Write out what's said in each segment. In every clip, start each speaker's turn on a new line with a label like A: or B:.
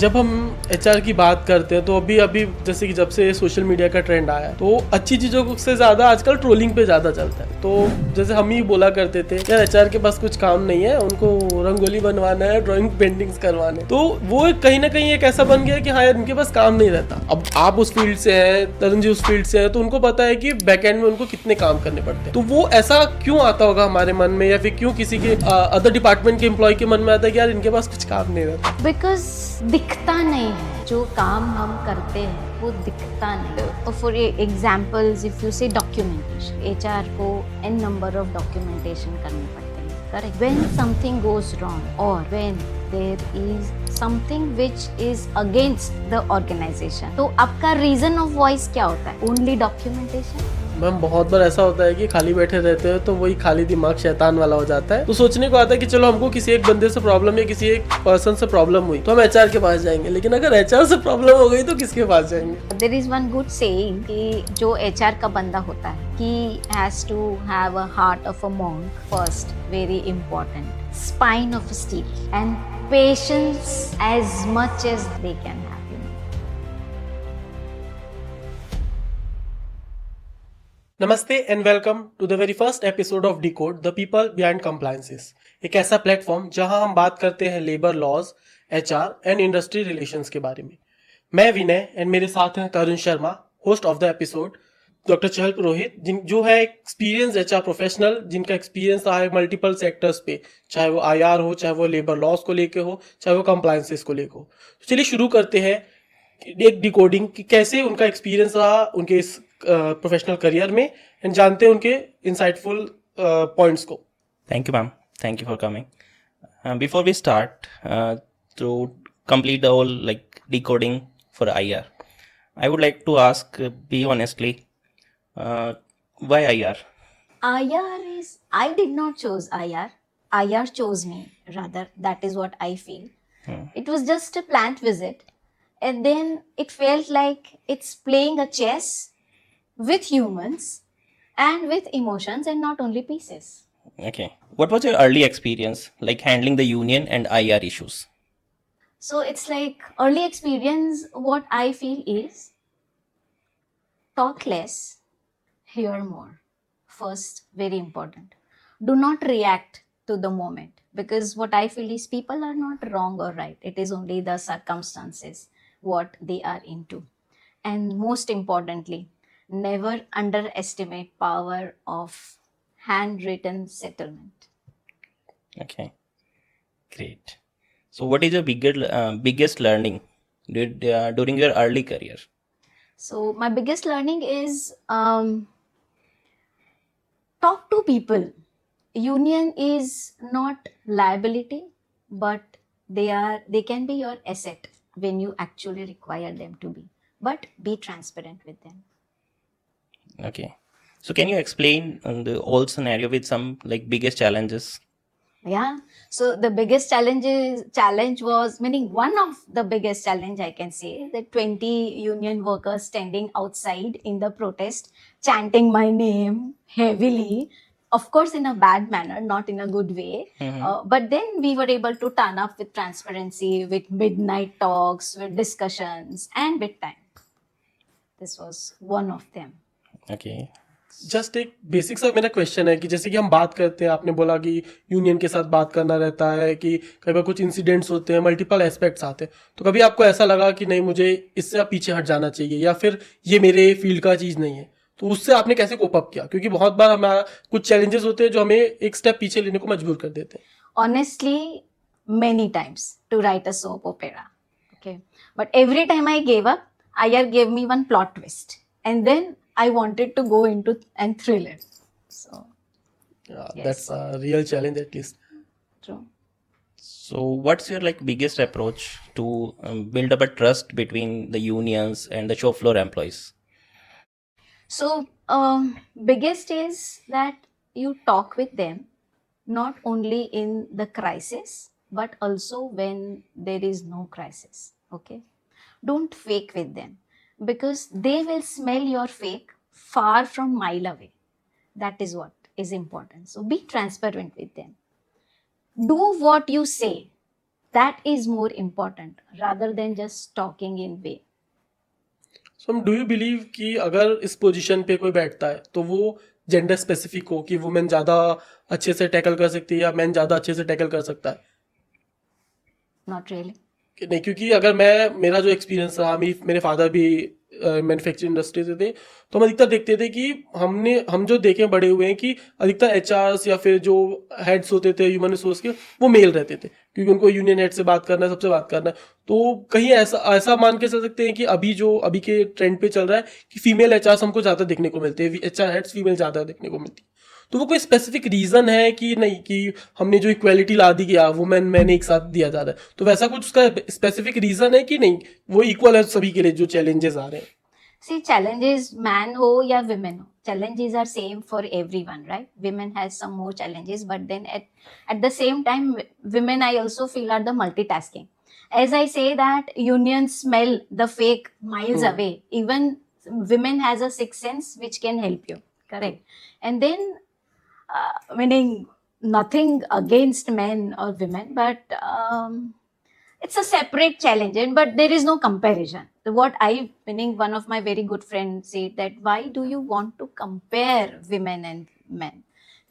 A: जब हम एचआर की बात करते हैं तो अभी अभी जैसे कि जब से सोशल मीडिया का ट्रेंड आया तो अच्छी चीज़ों से ज़्यादा आजकल ट्रोलिंग पे ज़्यादा चलता है। तो जैसे हम ही बोला करते थे यार एचआर के पास कुछ काम नहीं है, उनको रंगोली बनवाना है, ड्राइंग पेंटिंग्स करवाने, तो वो कहीं ना कहीं एक ऐसा बन गया कि हाँ यार इनके पास काम नहीं रहता। अब आप उस फील्ड से हैं, तरुण जी उस फील्ड से हैं, तो उनको पता है कि बैक एंड में उनको कितने काम करने पड़ते हैं। तो वो ऐसा क्यों आता होगा हमारे मन में, या फिर क्यों किसी के अदर डिपार्टमेंट के एम्प्लॉय के मन में आता है कि यार इनके पास कुछ काम नहीं रहता?
B: बिकॉज दिखता नहीं है, जो काम हम करते हैं वो दिखता नहीं। For examples if you say documentation, HR को n नंबर ऑफ डॉक्यूमेंटेशन करने पड़ते हैं, correct? When something goes wrong और when there is something which is against the organisation, तो आपका रीजन ऑफ वॉइस क्या होता है? Only documentation?
A: मैम बहुत बार ऐसा होता है कि खाली बैठे रहते हैं तो वही खाली दिमाग शैतान वाला हो जाता है। तो सोचने को आता है कि चलो हमको किसी एक बंदे से प्रॉब्लम या किसी एक पर्सन से प्रॉब्लम हुई तो हम एचआर के पास जाएंगे, लेकिन अगर एचआर से प्रॉब्लम हो गई तो किसके पास जाएंगे?
B: There is one good saying कि जो एचआर का बंदा होता है, he has to have a heart of a monk first, very important, spine of steel and patience as much as they can have.
A: Namaste and welcome to the very first episode of decode the people behind compliances, एक ऐसा platform जहां हम बात करते हैं labour laws, HR and industry relations के बारे में। मैं विनय एंड मेरे साथ हैं Tarun Sharma, host of the episode, doctor Chahal Purohit जो है एक्सपीरियंस एचआर प्रोफेशनल, जिनका एक्सपीरियंस रहा है मल्टीपल सेक्टर्स पे, चाहे वो आईआर हो, चाहे वो लेबर लॉज को लेके हो, चाहे वो कंप्लायंसेस को लेके हो। तो चलिए शुरू करते हैं एक डिकोडिंग कि कैसे उनका एक्सपीरियंस रहा उनके इस प्रोफेशनल करियर में, एंड जानते हैं उनके इंसाइटफुल पॉइंट्स को।
C: Thank you, ma'am. Thank you for coming. Before we start, to complete the whole decoding for IR, I would like to ask, be honestly, why IR?
B: IR is, I did not choose IR. IR chose me, rather. That is what I feel. It was just a plant visit. And then it felt like it's playing a chess with humans and with emotions and not only pieces.
C: Okay. What was your early experience like handling the union and IR issues?
B: So it's like early experience, what I feel is talk less, hear more. First, very important. Do not react to the moment, because what I feel is people are not wrong or right. It is only the circumstances what they are into. And most importantly, never underestimate power of handwritten settlement.
C: Okay. Great. So, what is your biggest learning during your early career?
B: So my biggest learning is talk to people. Union is not liability, but they can be your asset when you actually require them to be. But be transparent with them.
C: Okay. So, can you explain the whole scenario with some biggest challenges?
B: Yeah. So the biggest challenge was, meaning one of the biggest challenge I can say, that 20 union workers standing outside in the protest, chanting my name heavily, of course in a bad manner, not in a good way. But then we were able to turn up with transparency, with midnight talks, with discussions, and with time. This was one of them.
C: Okay.
A: Just एक basic सा मेरा question है कि जैसे कि हम बात करते हैं, आपने बोला कि यूनियन के साथ बात करना रहता है, कि कई बार कुछ इंसिडेंट्स होते हैं, मल्टीपल एस्पेक्ट्स आते हैं, तो कभी आपको ऐसा लगा कि नहीं मुझे इससे पीछे हट जाना चाहिए, या फिर ये मेरे फील्ड का चीज़ नहीं है, तो उससे आपने कैसे कोप अप किया? क्योंकि बहुत बार हमारा कुछ चैलेंजेस होते हैं जो हमें एक स्टेप पीछे लेने को मजबूर कर देते हैं।
B: Honestly, many times to write a soap opera. Okay. But every time I gave up, IR gave me one plot twist. And then I wanted to go into and thrill it. So, yes.
A: That's a real challenge at least.
B: True.
C: So, what's your biggest approach to build up a trust between the unions and the show floor employees?
B: So, biggest is that you talk with them not only in the crisis, but also when there is no crisis. Okay. Don't fake with them, because they will smell your fake far from mile away. That is what is important. So be transparent with them. Do what you say. that is more important rather than just talking in way.
A: So do you believe कि अगर इस position पे कोई बैठता है तो वो gender specific हो कि वुमेन ज़्यादा अच्छे से टैकल कर सकती है या मैन ज़्यादा अच्छे से टैकल कर सकता है?
B: Not really.
A: कि नहीं, क्योंकि अगर मेरा जो एक्सपीरियंस रहा, मेरे फादर भी मैन्युफैक्चरिंग इंडस्ट्री से थे, तो हम अधिकतर देखते थे कि हम जो देखे बड़े हुए हैं कि अधिकतर एचआरस या फिर जो हेड्स होते थे ह्यूमन रिसोर्स के, वो मेल रहते थे, क्योंकि उनको यूनियन हेड से बात करना है, सबसे बात करना है। तो कहीं ऐसा ऐसा मान के चल सकते हैं कि अभी के ट्रेंड पे चल रहा है कि फीमेल एचआरस हमको ज़्यादा देखने को मिलते हैं, एचआर हेड्स फीमेल ज़्यादा देखने को मिलती है। तो वो कोई स्पेसिफिक रीजन है कि नहीं कि हमने जो इक्वालिटी ला दी गया वुमेन मैन एक साथ दिया जा रहा है, तो वैसा कुछ उसका स्पेसिफिक रीजन है कि नहीं वो इक्वल है सभी के लिए जो चैलेंजेस आ रहे हैं?
B: See, challenges man ho ya women ho, challenges are same for everyone, right? Women has some more challenges, but then at the same time, women I also feel are the multitasking. As I say that unions smell the fake miles away. Even women has a sixth sense which can help you, correct? And then meaning nothing against men or women, but it's a separate challenge, but there is no comparison. What I, meaning one of my very good friends said that why do you want to compare women and men?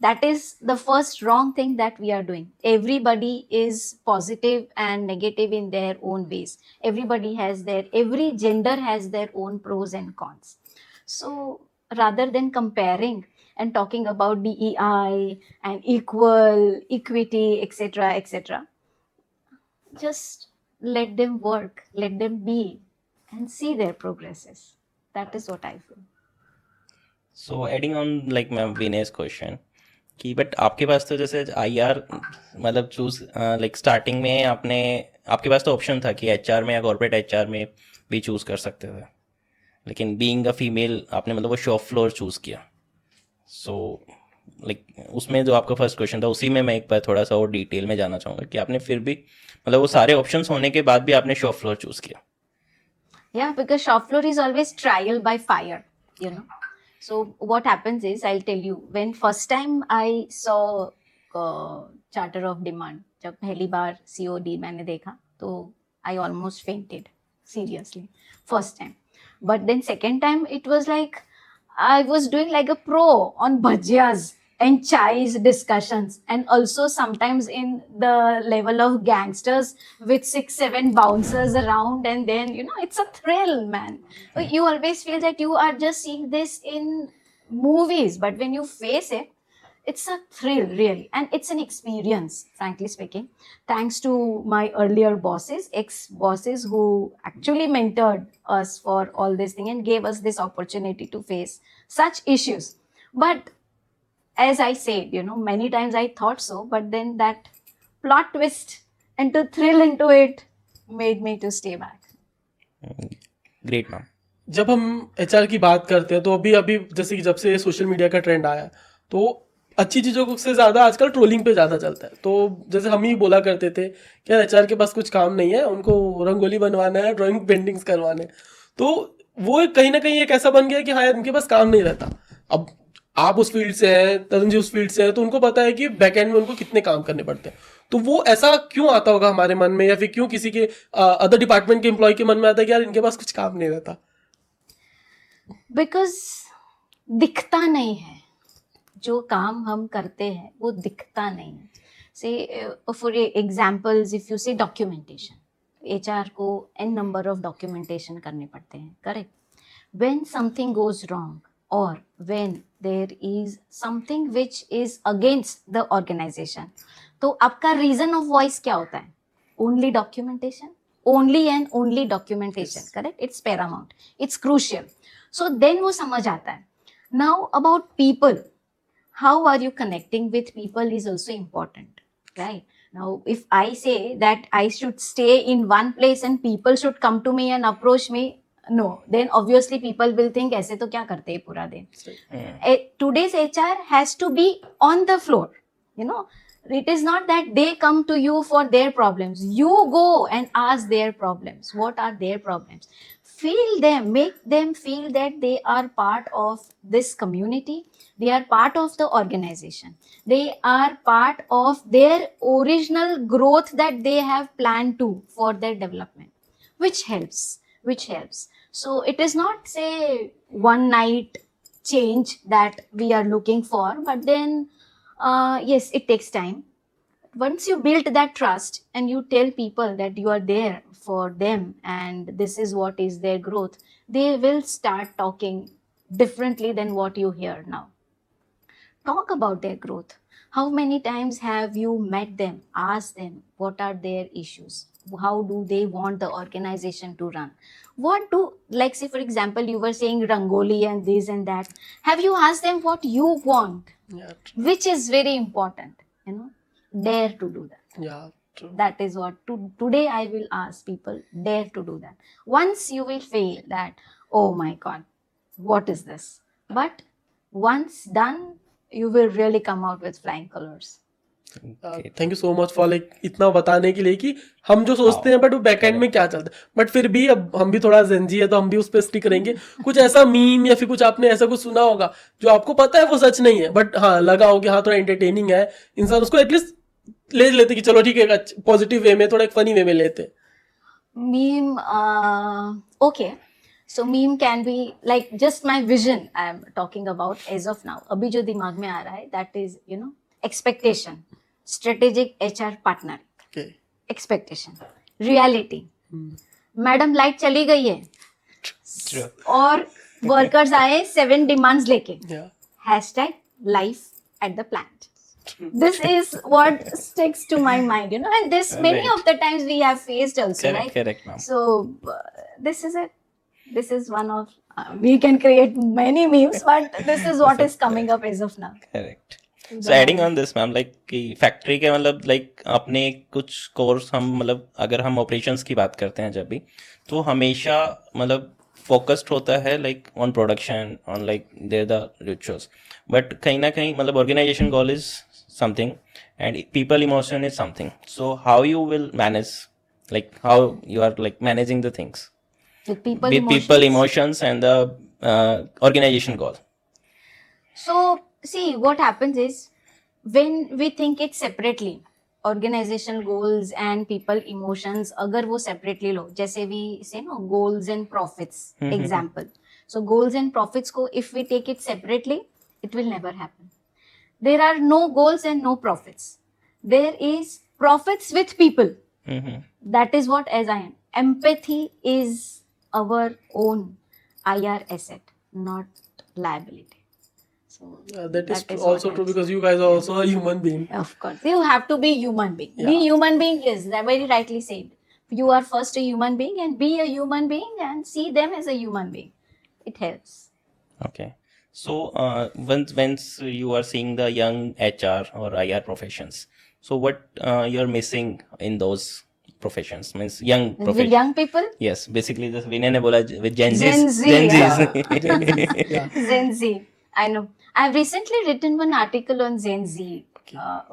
B: That is the first wrong thing that we are doing. Everybody is positive and negative in their own ways. Every gender has their own pros and cons. So rather than comparing and talking about DEI and equal, equity, etc., just let them work, let them be, and see their progresses. That is what I feel.
C: So adding on like ma'am Vinesh question कि but आपके पास तो जैसे IR मतलब choose like starting में आपके पास तो option था कि एचआर में या कॉर्पोरेट एचआर में भी चूज कर सकते थे, लेकिन बीइंग अ फीमेल आपने मतलब वो शॉप फ्लोर चूज किया। सो लाइक उसमें जो आपका फर्स्ट क्वेश्चन था उसी में मैं एक बार थोड़ा सा और डिटेल में जानना चाहूँगा कि आपने फिर भी मतलब वो सारे ऑप्शंस होने के बाद भी आपने शॉप फ्लोर चूज किया।
B: Yeah, because shop floor is always trial by fire, you know. So what happens is, I'll tell you, when first time I saw charter of demand, जब पहली बार COD मैंने देखा तो I almost fainted, seriously, first time. But then second time it was like I was doing like a pro on bhajiyas and chai's discussions, and also sometimes in the level of gangsters with 6-7 bouncers around, and then it's a thrill, man. You always feel that you are just seeing this in movies, but when you face it, it's a thrill, really, and it's an experience, frankly speaking. Thanks to my earlier bosses, ex-bosses, who actually mentored us for all this thing and gave us this opportunity to face such issues. But as I said, many times I thought so, but then that plot twist and to thrill into it made me to stay back.
C: Great ma'am.
A: जब हम HR की बात करते हैं तो अभी जैसे कि जब से सोशल मीडिया का ट्रेंड आया तो अच्छी चीज़ों से ज़्यादा आजकल ट्रोलिंग पे ज़्यादा चलता है। तो जैसे हम ही बोला करते थे कि एचआर के पास कुछ काम नहीं है, उनको रंगोली बनवाना है, ड्राइंग पेंटिंग्स करवाने हैं। तो वो कहीं ना कहीं एक ऐसा बन गया कि हाँ यार उनके पास काम नहीं रहता। अब आप उस फील्ड से हैं, तरुण जी उस फील्ड से हैं, तो उनको पता है कि बैकएंड में उनको कितने काम करने पड़ते हैं। तो वो ऐसा क्यों आता होगा हमारे मन में, या फिर क्यों किसी के अदर डिपार्टमेंट के एम्प्लॉय के मन में आता है कि यार इनके पास कुछ काम नहीं रहता?
B: बिकॉज दिखता नहीं है, जो काम हम करते हैं वो दिखता नहीं है। Say for examples, if you say documentation, HR को एन नंबर ऑफ डॉक्यूमेंटेशन करने पड़ते हैं, correct? When something goes wrong और when there is something which is against the organisation, तो आपका रीजन ऑफ वॉइस क्या होता है? Only documentation, only and only documentation, correct? It's paramount, it's crucial. So then वो समझ आता है. Now about people, how are you connecting with people is also important, right? Now if I say that I should stay in one place and people should come to me and approach me, no, then obviously people will think ऐसे तो क्या करते हैं पूरा दिन. Today's HR has to be on the floor, It is not that they come to you for their problems. You go and ask their problems. What are their problems? Feel them, make them feel that they are part of this community. They are part of the organization. They are part of their original growth that they have planned to for their development, which helps. So it is not, say, one night change that we are looking for, but then yes, it takes time. Once you build that trust and you tell people that you are there for them and this is what is their growth, they will start talking differently than what you hear now. Talk about their growth. How many times have you met them, asked them what are their issues? How do they want the organization to run? What do, like, say, for example, you were saying Rangoli and this and that. Have you asked them what you want?
A: Yeah,
B: Which is very important, you know. Dare to do that.
A: yeah, true.
B: That is what today I will ask people, dare to do that. Once you will feel that, oh my God, what is this? But once done, you will really come out with flying colors.
A: Thank you so much for like इतना बताने के लिए कि हम जो सोचते हैं but वो बैक एंड में क्या चलता है, बट फिर भी अब हम भी थोड़ा जेंजी है तो हम भी उस पर स्टिक करेंगे. कुछ ऐसा मीम या फिर कुछ आपने ऐसा कुछ सुना होगा जो आपको पता है वो सच नहीं है बट हाँ लगा हो कि हाँ थोड़ा एंटरटेनिंग है, इंसान उसको एटलीस्ट ले लेते कि चलो ठीक है पॉजिटिव वे में, थोड़ा एक फनी वे में लेते.
B: Meme, okay. So meme can be like just my vision I am talking about as of now. अभी जो दिमाग में आ रहा है, that is, you know, expectation, strategic HR partner,
A: Okay.
B: expectation, reality. Madam light चली गई है
C: True.
B: और वर्कर्स आए 7 डिमांड्स लेके.
A: Yeah.
B: Hashtag life at the plant. This is what sticks to my mind, you know, and this many
C: Right.
B: of the times we have faced also,
C: Correct,
B: right?
C: correct, ma'am.
B: So this is it. This is one of we can create many memes, but this is what is coming up as of now.
C: Correct. So adding on this ma'am, like कि factory के मतलब like अपने कुछ course हम मतलब अगर हम operations की बात करते हैं जब भी, तो हमेशा मतलब फोकस्ड होता है like on production, on like their the rituals, but कहीं ना कहीं मतलब organisation goal is something and people emotion is something. So how you will manage, like how you are like managing the things
B: With people
C: with
B: emotions.
C: people emotions and the organization goal.
B: So see, what happens is when we think it separately, organizational goals and people emotions, अगर वो separately लो, जैसे we say no goals and profits example. So goals and profits को if we take it separately, it will never happen. There are no goals and no profits. There is profits with people. That is what as I am. Empathy is our own IR asset, not liability. So
A: That is
B: is
A: also
B: what
A: true
B: I
A: because you guys are also a human being.
B: Of course, you have to be human being. Be
A: Yeah.
B: human being is very rightly said. You are first a human being and be a human being and see them as a human being. It helps.
C: Okay. So once you are seeing the young HR or IR professions, so what you're missing in those professions, means young
B: With
C: professions?
B: young people,
C: Yes, basically this Vinay ne bola with Gen
B: Gen
C: Zs.
B: Z,
C: Gen
B: yeah.
C: Zs.
A: Yeah.
B: Gen Z. I know. I've recently written one article on Gen Z.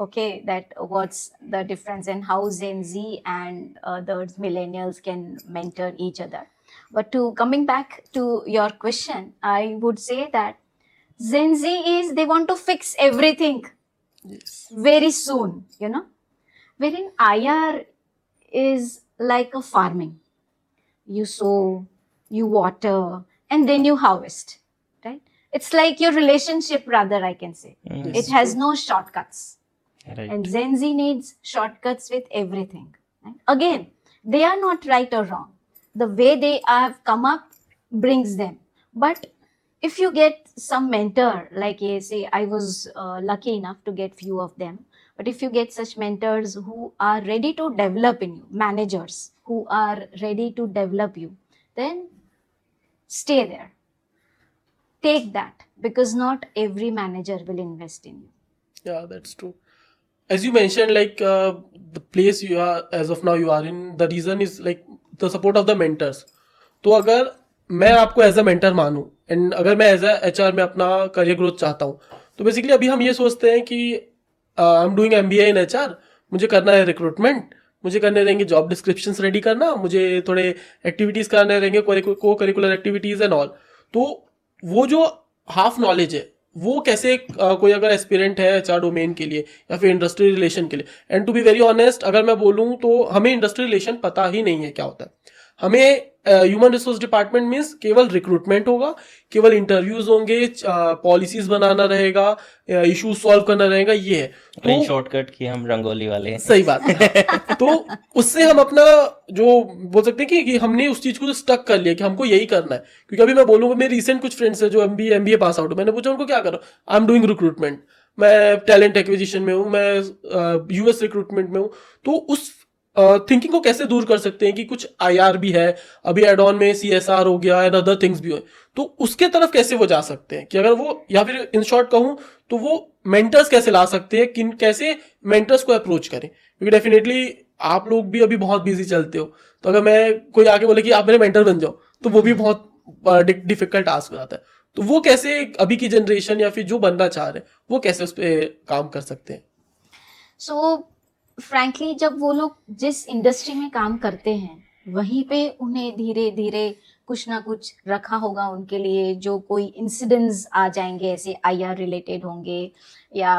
B: Okay, that what's the difference and how Gen Z and the millennials can mentor each other. But coming back to your question, I would say that Gen Z is they want to fix everything
A: Yes.
B: very soon, you know, wherein IR is like a farming. You sow, you water, and then you harvest, right? It's like your relationship, rather, I can say. It has no shortcuts.
C: Right.
B: And Gen Z needs shortcuts with everything. Right? Again, they are not right or wrong. The way they have come up brings them. But if you get some mentor, like say, I was lucky enough to get few of them. But if you get such mentors who are ready to develop in you, managers who are ready to develop you, then stay there. Take that, because not every manager will invest in you.
A: Yeah, that's true. As you mentioned, like the place you are as of now you are in, the reason is like the support of the mentors. तो अगर मैं आपको as a mentor मानूं and अगर मैं as a HR में अपना career growth चाहता हूँ, तो बेसिकली अभी हम ये सोचते हैं कि I am doing MBA in HR, मुझे करना है रिक्रूटमेंट, मुझे करने रहेंगे जॉब डिस्क्रिप्शंस रेडी करना, मुझे थोड़े एक्टिविटीज करने रहेंगे, को करिकुलर एक्टिविटीज एंड ऑल। तो वो जो हाफ नॉलेज है वो कैसे कोई अगर एस्पिरेंट है HR डोमेन के लिए या फिर इंडस्ट्री रिलेशन के लिए, and to be very honest अगर मैं बोलूँ तो हमें इंडस्ट्री रिलेशन पता ही नहीं है क्या होता है। हमें ह्यूमन रिसोर्स डिपार्टमेंट मीन्स केवल रिक्रूटमेंट होगा, केवल इंटरव्यूज होंगे, पॉलिसीज बनाना रहेगा, इश्यूज सॉल्व करना रहेगा, ये है।
C: इन
A: तो
C: शॉर्टकट की हम रंगोली वाले हैं।
A: सही बात है। तो उससे हम अपना जो बोल सकते हैं कि हमने उस चीज को स्टक कर लिया कि हमको यही करना है। क्योंकि अभी मैं बोलूंगा, मेरे रिसेंट कुछ फ्रेंड्स है जो MBA पास आउट है, मैंने पूछा उनको क्या करो, आई एम डूइंग रिक्रूटमेंट, मैं टैलेंट एक्विजिशन में हूँ, मैं US रिक्रूटमेंट में हूँ। तो उस थिंकिंग को कैसे दूर कर सकते हैं कि कुछ IR भी है, अभी एड ऑन में CSR हो गया एंड अदर थिंग्स भी हो, तो उसके तरफ कैसे वो जा सकते हैं कि अगर वो, या फिर इन शॉर्ट कहूँ तो वो मेंटर्स कैसे ला सकते हैं, किन कैसे मेंटर्स को अप्रोच करें। क्योंकि डेफिनेटली आप लोग भी अभी बहुत बिजी चलते हो, तो अगर मैं कोई आके बोले कि आप मेरे मेंटर बन जाओ तो वो भी बहुत डिफिकल्ट टास्क हो जाता है। तो वो कैसे अभी की जनरेशन या फिर जो बनना चाह रहे हैं वो कैसे उस पर काम कर सकते हैं?
B: सो फ्रैंकली जब वो लोग जिस इंडस्ट्री में काम करते हैं वहीं पे उन्हें धीरे धीरे कुछ ना कुछ रखा होगा उनके लिए, जो कोई इंसिडेंट्स आ जाएंगे ऐसे IR रिलेटेड होंगे, या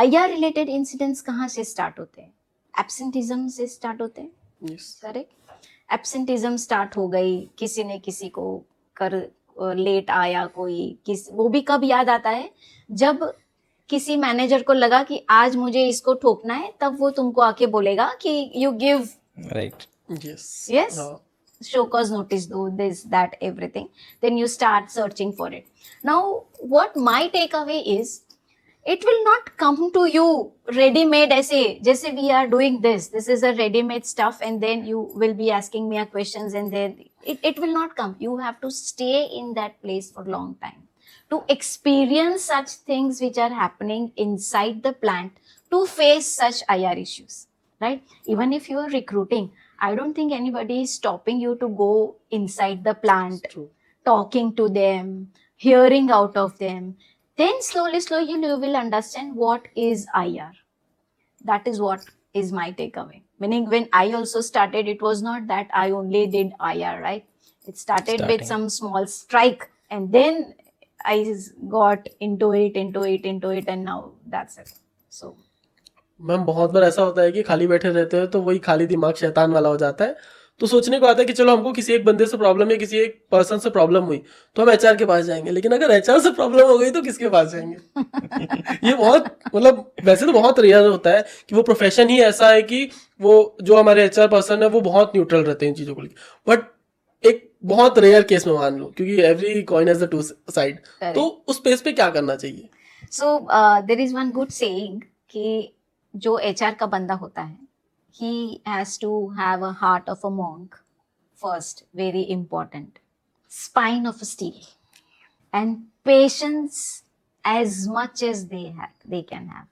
B: IR रिलेटेड इंसिडेंट्स कहाँ से स्टार्ट होते हैं? एब्सेंटिज्म से स्टार्ट होते हैं,
A: Yes.
B: करेक्ट। एब्सेंटिज्म स्टार्ट हो गई, किसी ने किसी को कर लेट आया कोई, वो भी कब याद आता है जब किसी मैनेजर को लगा कि आज मुझे इसको ठोकना है, तब वो तुमको आके बोलेगा कि you give
C: right.
A: Yes.
B: Yes.
A: हाँ।
B: show cause notice, do this, that, everything. Then you start searching for it. Now what my takeaway is, it will not come to you ready made ऐसे जैसे we are doing this is a ready made stuff, and then you will be asking me a questions, and then it will not come. You have to stay in that place for long time to experience such things which are happening inside the plant, to face such IR issues, right? Even if you are recruiting, I don't think anybody is stopping you to go inside the plant,
A: True.
B: talking to them, hearing out of them. Then slowly you will understand what is IR. That is what is my takeaway. Meaning, when I also started, it was not that I only did IR, right? It started with
C: Starting.
B: some small strike, and then I got into it, and now that's it. So
A: ma'am बहुत बार ऐसा होता है कि खाली बैठे रहते हैं तो वही खाली दिमाग शैतान वाला हो जाता है। तो सोचने को आता है कि चलो हमको किसी एक बंदे से प्रॉब्लम या किसी एक पर्सन से प्रॉब्लम हुई तो हम HR के पास जाएंगे, लेकिन अगर HR से प्रॉब्लम हो गई तो किसके पास जाएंगे? ये बहुत मतलब वैसे तो बहुत रेयर होता है कि वो प्रोफेशन ही ऐसा है कि वो जो हमारे HR पर्सन है वो बहुत न्यूट्रल रहते हैं इन चीज़ों को लेकर, बट एक बहुत रेयर केस में मान लो, क्योंकि every coin has the two side. तो उस पेस पे क्या करना चाहिए?
B: So there is one good saying कि जो HR का बंदा होता है, he has to have a heart of a monk first, very important, spine of a steel, and patience as much as they can have,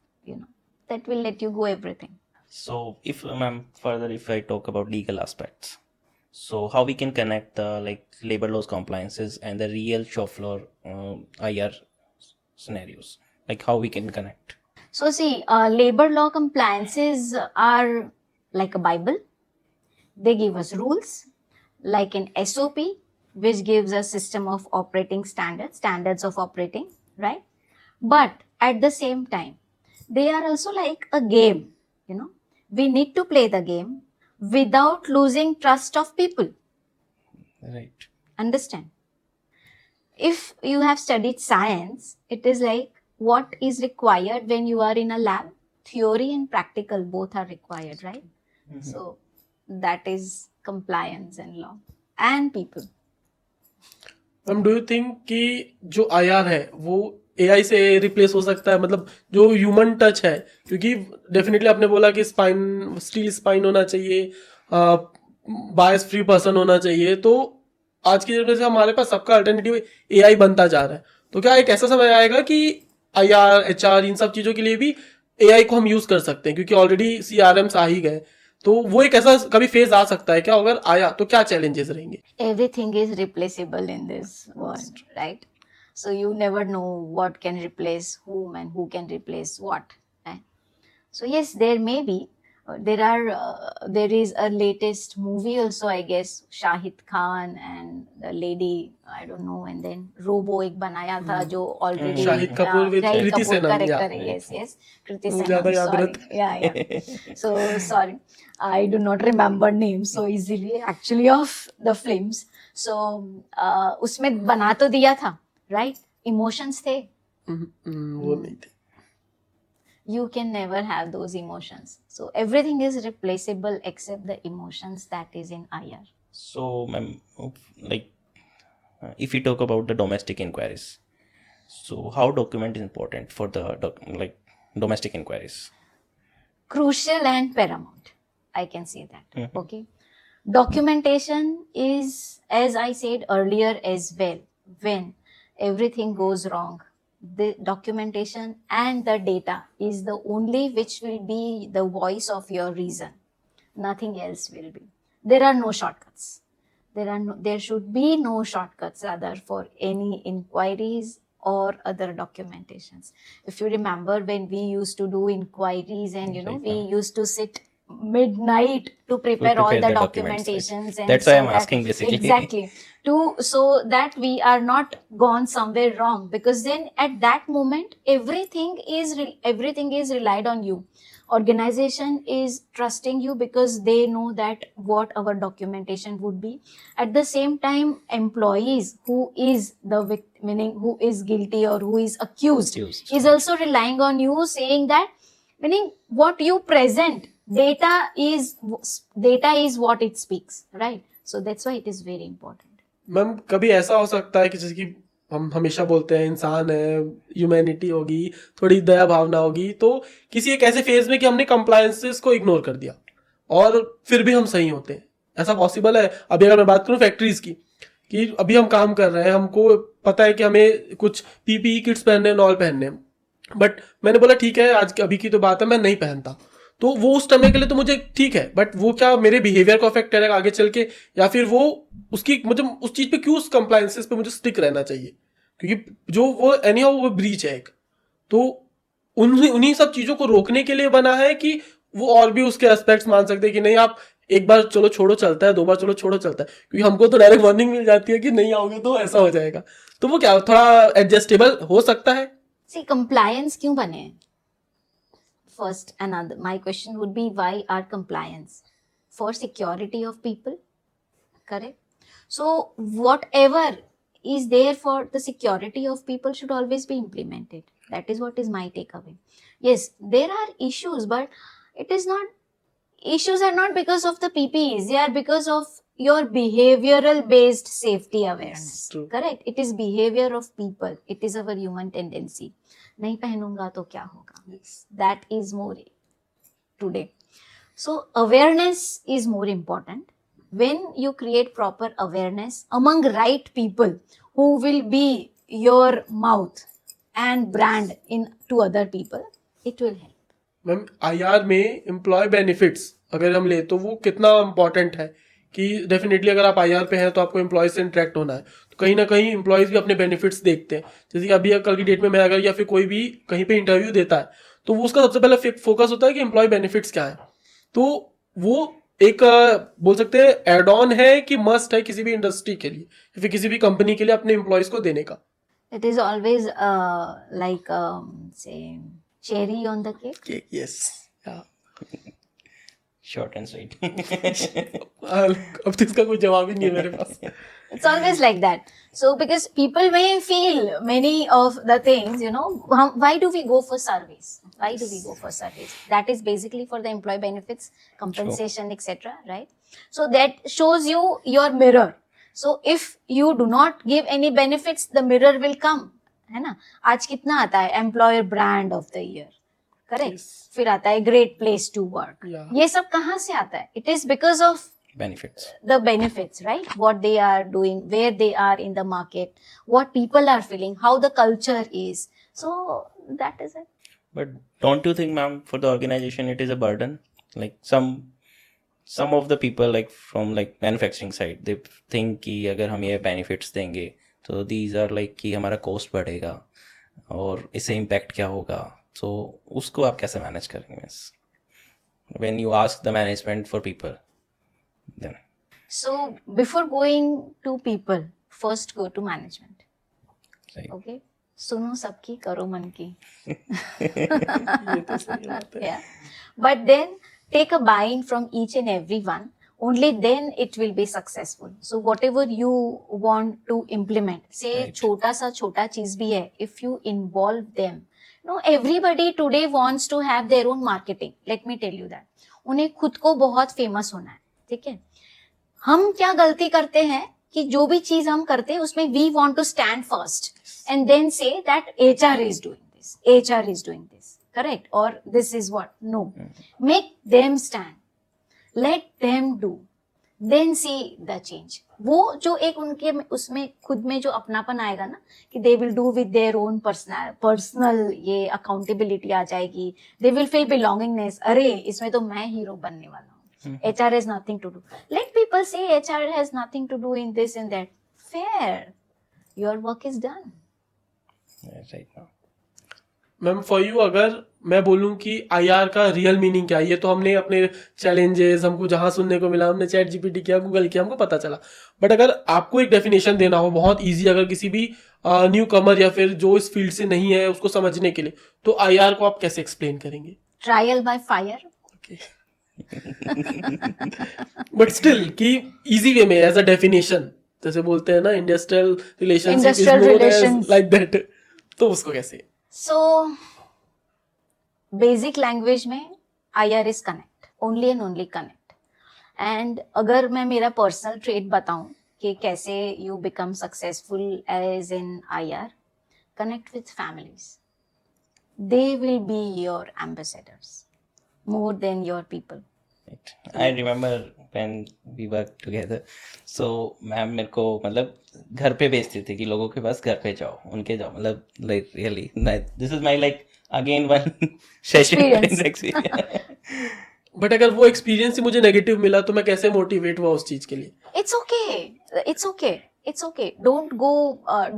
B: that will let you go everything.
C: So, if ma'am, further if I talk about legal aspects, so how we can connect the labor laws compliances and the real shop floor IR scenarios, how we can connect?
B: So see, labor law compliances are like a Bible. They give us rules, like an SOP, which gives a system of operating standards of operating, right? But at the same time, they are also like a game, We need to play the game without losing trust of people.
C: Right.
B: Understand? If you have studied science, it is like what is required when you are in a lab. Theory and practical both are required, right? So that is compliance and law and people.
A: Ma'am do you think कि जो IR है वो AI से replace हो सकता है, मतलब जो ह्यूमन टच है? क्योंकि डेफिनेटली आपने बोला कि स्टील स्पाइन होना चाहिए, बायस फ्री पर्सन होना चाहिए, तो आज की जनरेशन में हमारे पास सबका अल्टरनेटिव AI बनता जा रहा है। तो क्या एक ऐसा समय आएगा कि IR HR इन सब चीज़ों के लिए भी AI को हम यूज़ कर सकते हैं, क्योंकि ऑलरेडी CRMs आ ही गए, तो वो एक ऐसा कभी फेज आ सकता है क्या? अगर आया तो क्या चैलेंजेस रहेंगे?
B: Everything is replaceable in this world, right? So you never know what can replace whom and who can replace what. So yes, there may be. There is a latest movie also, I guess, Shahid Khan and the lady, I don't know, and then Robo एक बनाया था जो already
A: Shahid Kapoor with
B: Shahid
A: Kriti
B: Kapoor,
A: Sanon,
B: correct,
A: yeah.
B: correct, yes, Kriti
A: वो
B: Sanon,
A: ज्यादा याद
B: sorry,
A: रहता
B: yeah. So sorry, I do not remember names so easily actually of the films. So उसमें बना तो दिया था, right? Emotions थे.
A: वो नहीं थे.
B: You can never have those emotions. So everything is replaceable except the emotions that is in IR.
C: So, ma'am, like, if we talk about the domestic inquiries, so how document is important for the domestic inquiries?
B: Crucial and paramount, I can say that. Okay, documentation is, as I said earlier as well, when everything goes wrong, the documentation and the data is the only which will be the voice of your reason. Nothing else will be. There are no shortcuts. There should be no shortcuts rather for any inquiries or other documentations. If you remember, when we used to do inquiries and we used to sit midnight to prepare all
C: prepare
B: the
C: the documents, right?
B: documentations, and
C: That's why
B: so
C: I'm
B: that-
C: asking basically.
B: exactly, to so that we are not gone somewhere wrong, because then at that moment everything is relied on you. Organization is trusting you because they know that what our documentation would be. At the same time, employees who is the victim, meaning who is guilty or who is accused,
C: Accused.
B: is also relying on you, saying that, meaning what you present, data is what it speaks, right? So that's why it is very important.
A: Ma'am कभी ऐसा हो सकता है कि जैसे कि हम हमेशा बोलते हैं इंसान है, ह्यूमैनिटी होगी, थोड़ी दया भावना होगी, तो किसी एक ऐसे फेज में कि हमने कंप्लायंसेस को इग्नोर कर दिया और फिर भी हम सही होते हैं, ऐसा पॉसिबल है? अभी अगर मैं बात करूं फैक्ट्रीज की, कि अभी हम काम कर रहे हैं, हमको पता है कि हमें कुछ पीपीई किट्स पहनने हैं, नॉल पहनने हैं, बट मैंने बोला ठीक है, आज अभी की तो बात है, मैं नहीं पहनता, तो वो उस समय के लिए तो मुझे ठीक है, बट वो क्या मेरे बिहेवियर को अफेक्ट करेगा आगे चल के, या फिर वो उसकी मुझे उस चीज पे क्यों, उस कंप्लायंसेस पे मुझे स्टिक रहना चाहिए? क्योंकि जो वो एनी वो ब्रीच है एक, तो उन्हीं सब चीजों को रोकने के लिए बना है कि वो और भी उसके एस्पेक्ट्स मान सकते हैं कि नहीं, आप एक बार चलो छोड़ो चलता है, दो बार चलो छोड़ो चलता है, क्योंकि हमको तो डायरेक्ट वार्निंग मिल जाती है कि नहीं आओगे तो ऐसा हो जाएगा, तो वो क्या थोड़ा एडजस्टेबल हो सकता है?
B: See, compliance क्यों बने हैं? First, another my question would be, why are compliance? For security of people, correct? So whatever is there for the security of people should always be implemented. That is what is my takeaway. Yes, there are issues, but issues are not because of the PPEs. They are because of your behavioral based safety awareness.
A: True.
B: Correct? It is behavior of people. It is our human tendency. नहीं पहनूंगा तो क्या होगा? That is more today. So awareness is more important. When you create proper awareness among right people who will be your mouth and brand to other people, it will help.
A: Ma'am IR में employ benefits अगर हम ले तो वो कितना important है? कि definitely अगर आप आईआर पे हैं तो आपको एम्प्लॉय से इंटरेक्ट होना है, तो कहीं ना कहीं एम्प्लॉयज भी अपने बेनिफिट्स देखते हैं। जैसे कि अभी कल की डेट में मैं अगर या फिर कोई भी कहीं पे इंटरव्यू देता है तो वो उसका सबसे पहले फोकस होता है कि एम्प्लॉय बेनिफिट्स क्या है। तो वो एक बोल सकते हैं एड ऑन है कि मस्ट है किसी भी इंडस्ट्री के लिए या फिर किसी भी कंपनी के लिए अपने एम्प्लॉयज को देने का।
B: It is always like say cherry on the cake.
A: Yes,
C: Short and sweet.
A: अब तो इसका कोई जवाब ही नहीं है मेरे पास।
B: It's always like that. So because people may feel many of the things, why do we go for surveys? Why do we go for surveys? That is basically for the employee benefits, compensation, etc. Right? So that shows you your mirror. So if you do not give any benefits, the mirror will come. है ना? आज कितना आता है employer brand of the year, correct?
A: Yes.
B: फिर आता है great place to work.
A: Yeah.
B: ये सब कहाँ से आता है? It is because of
C: Benefits.
B: the benefits, right? What they are doing, where they are in the market, what people are feeling, how the culture is. So that is it.
C: But don't you think, ma'am, for the organization it is a burden? Like some of the people, like from like manufacturing side, they think कि अगर हम ये benefits देंगे तो these are like कि हमारा cost बढ़ेगा और इससे impact क्या होगा, So उसको आप कैसे मैनेज करेंगे means when you ask the management for people then
B: So before going to people, first go to management.
C: right.
B: Okay. सुनो सबकी करो मन की.
A: ये तो सही बात है.
B: Yeah. But then take a buy-in from each and every one. Only then it will be successful. So whatever you want to implement, say
C: Right.
B: छोटा चीज भी है, if you involve them. No, everybody today wants to have their own marketing. Let me tell you that. उन्हें खुद को बहुत famous होना है, ठीक है. हम क्या गलती करते हैं कि जो भी चीज हम करते हैं उसमें we want to stand first and then say that HR is doing this, HR is doing this, correct, or this is what. No, make them stand, let them do, then see the change. वो जो एक उनके उसमें खुद में जो अपनापन आएगा ना कि they will do with their own personal ये accountability आ जाएगी, they will feel belongingness. अरे इसमें तो मैं हीरो बनने वाला हूँ. HR has nothing to do. Let people say HR has nothing to do in this and that. Fair. Your work is done.
C: right now
A: ma'am for you अगर मैं बोलूं कि IR का रियल मीनिंग क्या है, ये तो हमने अपने चैलेंजेस हमको जहां सुनने को मिला, हमने चैट GPT किया, गूगल किया, हमको पता चला. बट अगर आपको एक डेफिनेशन देना हो बहुत इजी, अगर किसी भी न्यू कमर या फिर जो इस फील्ड से नहीं है उसको समझने के लिए, तो IR को आप कैसे एक्सप्लेन करेंगे?
B: Trial by fire.
A: But still कि इजी वे में एज अ डेफिनेशन, जैसे बोलते हैं ना industrial relationship is
B: Industrial
A: known as
B: relations.
A: Like that, तो उसको कैसे?
B: So, basic language में IR is connect. Only and only connect. And अगर मैं मेरा personal trait बताऊं कि कैसे you become successful as in IR, connect with families. They will be your ambassadors more than your people.
C: right. I remember when we worked together so ma'am मेरे को मतलब घर पे भेजती थी कि लोगों के पास घर पे जाओ, उनके जाओ, मतलब like really this is my like again one session experience.
A: But अगर वो एक्सपीरियंस ही मुझे नेगेटिव मिला तो मैं कैसे मोटिवेट हुआ उस चीज के लिए?
B: It's okay. It's okay. It's okay. Don't go,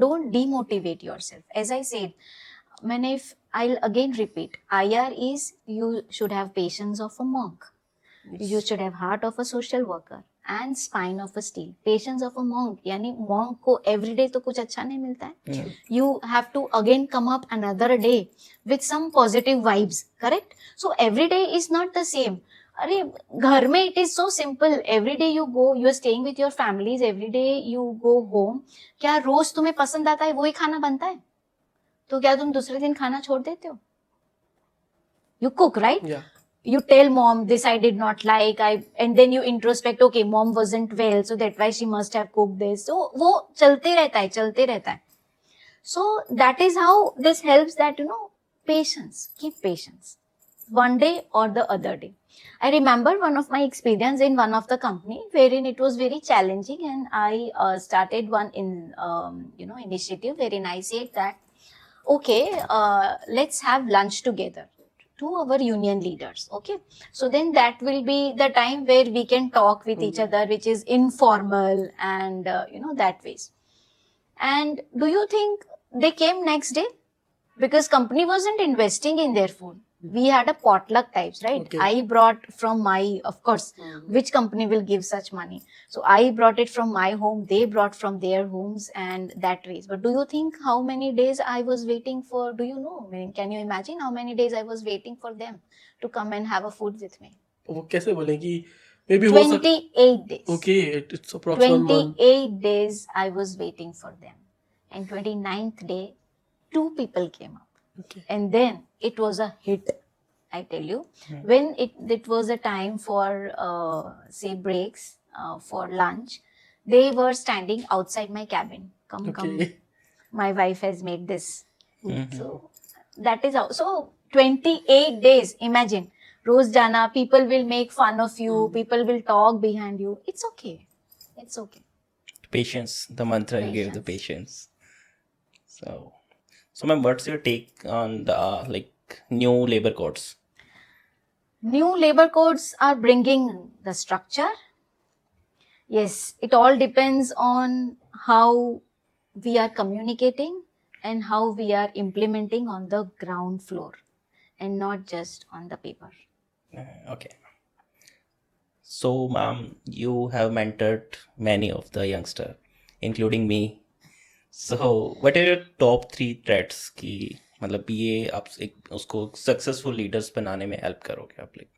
B: don't demotivate yourself. As I said, I'll again repeat, IR is you should have patience of a monk. You should have heart of a social worker and spine of a steel. Patience of a monk, यानी monk को everyday तो कुछ अच्छा नहीं मिलता है. You have to again come up another day with some positive vibes, correct? So every day is not the same. अरे घर में it is so simple. Every day you go, you are staying with your families. Every day you go home. क्या रोज तुम्हें पसंद आता है वही खाना बनता है? तो क्या तुम दूसरे दिन खाना छोड़ देते हो? You cook, right?
A: Yeah.
B: You tell mom this I did not like, and then you introspect, okay, mom wasn't well, so that's why she must have cooked this. So वो चलते रहता है. So that is how this helps, that patience, keep patience. One day or the other day. I remember one of my experience in one of the company wherein it was very challenging, and I started one initiative wherein I said that, okay, let's have lunch together to our union leaders. Okay, so then that will be the time where we can talk with each other, which is informal and that ways. And do you think they came next day? Because company wasn't investing in their food. We had a potluck types, right?
A: Okay.
B: I brought from my, of course, which company will give such money? So I brought it from my home, they brought from their homes, and that ways. But do you think how many days I was waiting for? Do you know? I mean, can you imagine how many days I was waiting for them to come and have a food with me?
A: वो कैसे बोले कि may be हो
B: 28 days.
A: Okay, it's approximately
B: 28 days I was waiting for them. And 29th day, 2 people came up.
A: Okay.
B: And then it was a hit, I tell you. When it was a time for say breaks for lunch, they were standing outside my cabin. Come,
A: Okay.
B: my wife has made this. So that is how. So 28 days, imagine. Roz jana, people will make fun of you, people will talk behind you. It's okay. It's okay.
C: Patience, the mantra you gave, the patience. So ma'am, what's your take on the like new labor codes?
B: New labor codes are bringing the structure. Yes, it all depends on how we are communicating and how we are implementing on the ground floor. and not just on the paper.
C: Okay. So, ma'am, you have mentored many of the youngster, including me. So, what are your top 3 threats कि मतलब ये आप उसको successful leaders बनाने में help करोगे आप लोग?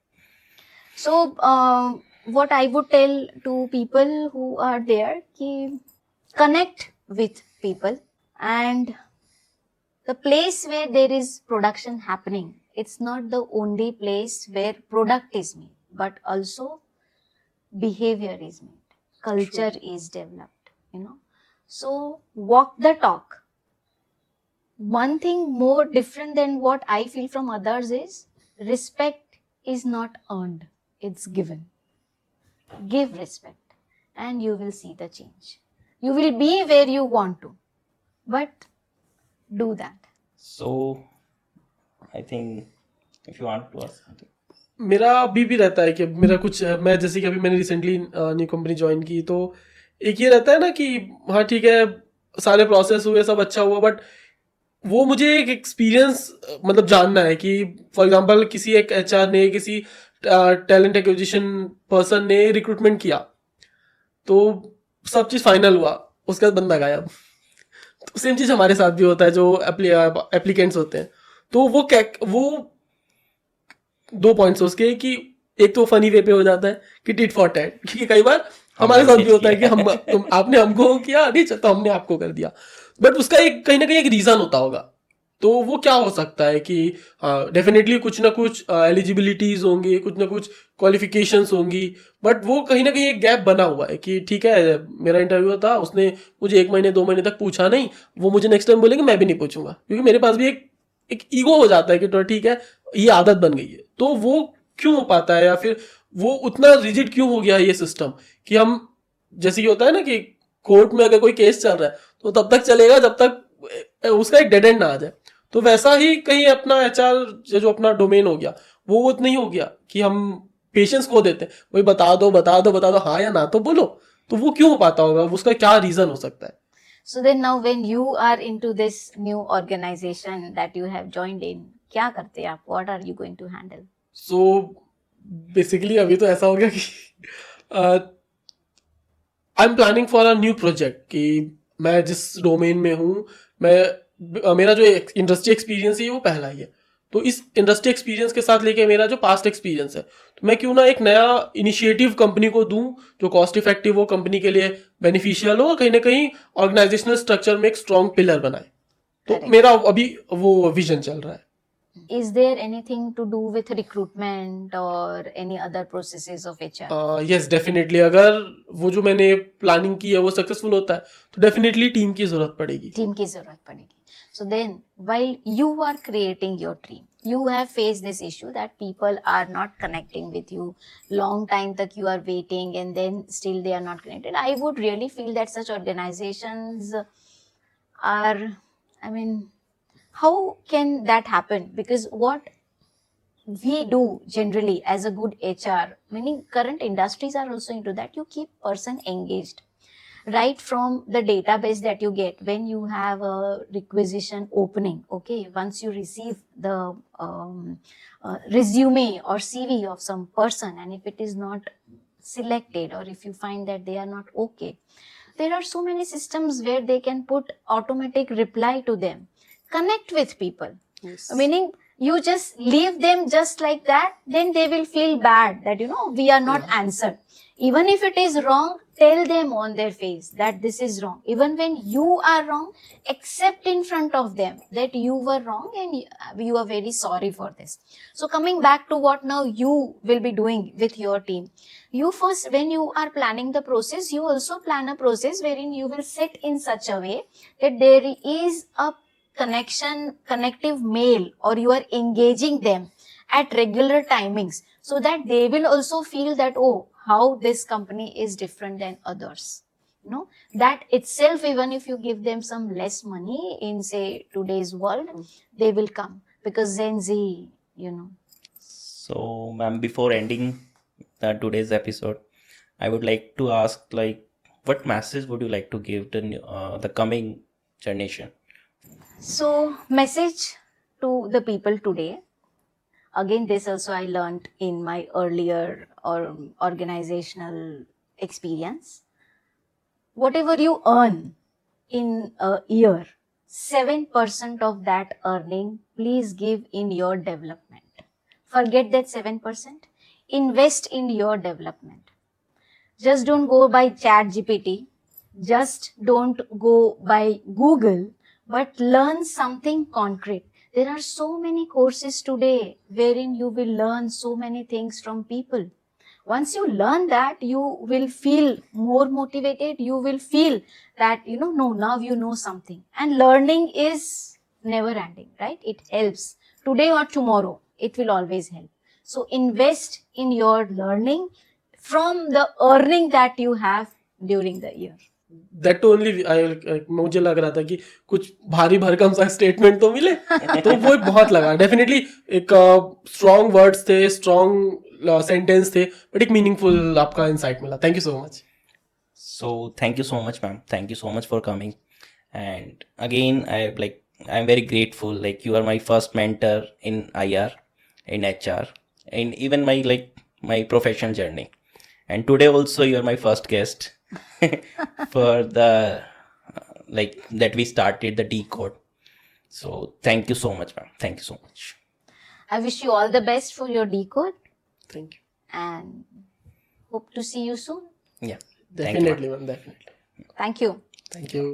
B: So, what I would tell to people who are there, ki connect with people, and the place where there is production happening, it's not the only place where product is made, but also behavior is made, culture is developed, So walk the talk. One thing more different than what I feel from others is respect is not earned, it's given. Give respect and you will see the change. You will be where you want to, but do that.
C: So, I think if you want to ask something.
A: मेरा अभी भी रहता है कि मेरा कुछ मैं जैसे कि अभी मैंने रिसेंटली न्यू कंपनी ज्वाइन की, तो एक ये रहता है ना कि हाँ ठीक है सारे प्रोसेस हुए सब अच्छा हुआ, बट वो मुझे एक एक्सपीरियंस मतलब जानना है कि फॉर एग्जांपल किसी एक एचआर ने किसी टैलेंट एक्विजिशन पर्सन ने रिक्रूटमेंट किया, तो सब चीज़ फाइनल हुआ, उसके बाद बंदा गायब। तो सेम चीज़ हमारे साथ भी होता है जो एप्लीकेंट्स होते हैं। तो वो 2 पॉइंट्स उसके कि एक तो फनी वे पे हो जाता है कि टिट फॉर टैट, क्योंकि कई बार हमारे साथ भी होता है कि आपने हमको किया नहीं तो हमने आपको कर दिया, बट उसका एक कहीं ना कहीं एक रीजन होता होगा। तो वो क्या हो सकता है कि डेफिनेटली कुछ ना कुछ एलिजिबिलिटीज होंगी, कुछ ना कुछ क्वालिफिकेशंस होंगी, बट वो कहीं ना कहीं एक गैप बना हुआ है कि ठीक है मेरा इंटरव्यू था, उसने मुझे 1 महीने 2 महीने तक पूछा नहीं, वो मुझे नेक्स्ट टाइम बोलेंगे मैं भी नहीं पूछूंगा, क्योंकि मेरे पास भी एक ईगो हो जाता है कि तो ठीक है ये आदत बन गई है। तो वो क्यों हो पाता है, या फिर वो उतना रिजिड क्यों हो गया है ये सिस्टम कि हम जैसे कि होता है ना कि कोर्ट में अगर कोई केस चल रहा है तो तब तक चलेगा जब तक उसका एक डेड एंड ना आ जाए। तो वैसा ही कहीं अपना एचआर जो अपना डोमेन हो गया वो नहीं हो गया कि हम पेशेंस खो देते हैं, वही बता दो बता दो बता दो हाँ या ना तो बोलो। तो वो क्यों हो पाता होगा, उसका क्या रीजन हो सकता है?
B: So then now when you are into this new organization that you have joined in, क्या करते हैं आप? What are you going to handle?
A: So basically अभी तो ऐसा हो गया कि I am planning for a new project कि मैं जिस डोमेन में हूँ मेरा जो इंडस्ट्री एक्सपीरियंस है वो पहला ही है। तो इस इंडस्ट्री एक्सपीरियंस के साथ लेके मेरा जो पास्ट एक्सपीरियंस है, तो मैं क्यों ना एक नया इनिशिएटिव कंपनी को दूं जो कॉस्ट इफेक्टिव हो, कंपनी के लिए बेनिफिशियल हो और कहीं ना कहीं ऑर्गेनाइजेशनल स्ट्रक्चर में एक स्ट्रॉन्ग पिलर बनाए। तो
B: Correct.
A: मेरा अभी वो विजन चल रहा है।
B: Is there anything to do with recruitment or any other processes of HR?
A: Yes definitely, अगर वो जो मैंने प्लानिंग की है वो सक्सेसफुल होता है तो डेफिनेटली टीम की जरूरत पड़ेगी।
B: टीम की जरूरत पड़ेगी। So then while you are creating your team, you have faced this issue that people are not connecting with you, long time tak you are waiting and then still they are not connected. I would really feel that such organizations are, I mean, how can that happen? Because what we do generally as a good HR, meaning current industries are also into that, you keep person engaged right from the database that you get when you have a requisition opening. Okay, once you receive the resume or CV of some person, and if it is not selected or if you find that they are not okay, there are so many systems where they can put automatic reply to them. Connect with people.
A: Yes.
B: Meaning you just leave them just like that, then they will feel bad that we are not answered. Even if it is wrong, tell them on their face that this is wrong. Even when you are wrong, accept in front of them that you were wrong and you are very sorry for this. So coming back to what now you will be doing with your team, you first, when you are planning the process, you also plan a process wherein you will sit in such a way that there is a connective mail, or you are engaging them at regular timings, so that they will also feel that, oh, how this company is different than others. That itself, even if you give them some less money in, say, today's world, they will come, because Gen Z,
C: So, ma'am, before ending today's episode, I would like to ask, what message would you like to give the coming generation?
B: So, message to the people today, Again, this also I learned in my earlier or organizational experience. Whatever you earn in a year, 7% of that earning, please give in your development. Forget that 7%. Invest in your development. Just don't go by chat GPT. Just don't go by Google, but learn something concrete. There are so many courses today wherein you will learn so many things from people. Once you learn that, you will feel more motivated. You will feel that, no, now you know something. And learning is never ending, right? It helps. Today or tomorrow, it will always help. So invest in your learning from the earning that you have during the year.
A: That only मुझे लग रहा था कि कुछ भारी भरकम सा statement तो मिले, तो वो बहुत लगा डेफिनेटली। एक स्ट्रॉन्ग वर्ड्स थे, स्ट्रॉन्ग सेंटेंस थे, बट एक मीनिंगफुल आपका इंसाइट मिला। Thank you so much.
C: So thank you so much, ma'am. Thank you so much for coming. And again, I'm very grateful. Like, you are my first mentor in IR, in HR, and even my professional journey. And today also you are my first guest for the that we started the decode. So thank you so much, ma'am. Thank you so much.
B: I wish you all the best for your decode
A: thank you.
B: and hope to see you soon.
C: Yeah. Thank you, ma'am.
A: Definitely ma'am, definitely.
B: Thank you.
A: Thank you.